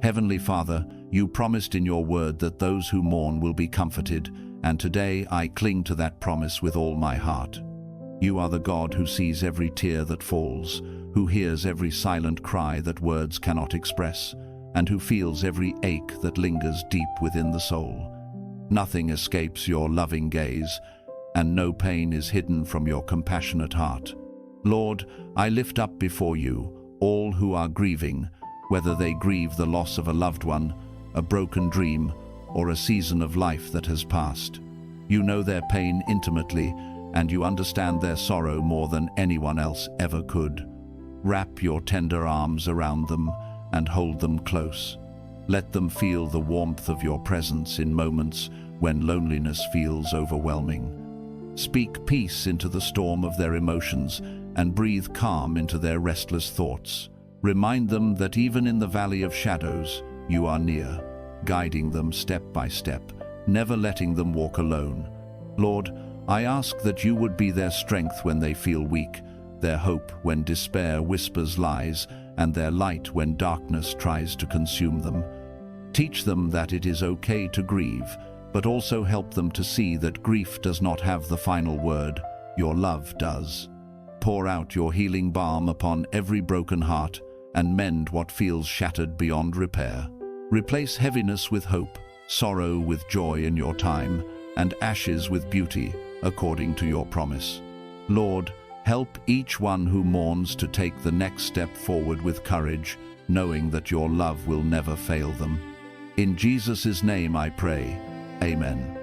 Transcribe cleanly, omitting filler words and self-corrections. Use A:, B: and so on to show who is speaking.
A: Heavenly Father, you promised in your word that those who mourn will be comforted, and today I cling to that promise with all my heart. You are the God who sees every tear that falls, who hears every silent cry that words cannot express, and who feels every ache that lingers deep within the soul. Nothing escapes your loving gaze, and no pain is hidden from your compassionate heart. Lord, I lift up before you all who are grieving, whether they grieve the loss of a loved one, a broken dream, or a season of life that has passed. You know their pain intimately, and you understand their sorrow more than anyone else ever could. Wrap your tender arms around them and hold them close. Let them feel the warmth of your presence in moments when loneliness feels overwhelming. Speak peace into the storm of their emotions and breathe calm into their restless thoughts. Remind them that even in the valley of shadows, you are near, guiding them step by step, never letting them walk alone. Lord, I ask that you would be their strength when they feel weak, their hope when despair whispers lies, and their light when darkness tries to consume them. Teach them that it is okay to grieve, but also help them to see that grief does not have the final word, your love does. Pour out your healing balm upon every broken heart and mend what feels shattered beyond repair. Replace heaviness with hope, sorrow with joy in your time, and ashes with beauty, according to your promise. Lord, help each one who mourns to take the next step forward with courage, knowing that your love will never fail them. In Jesus' name I pray, Amen.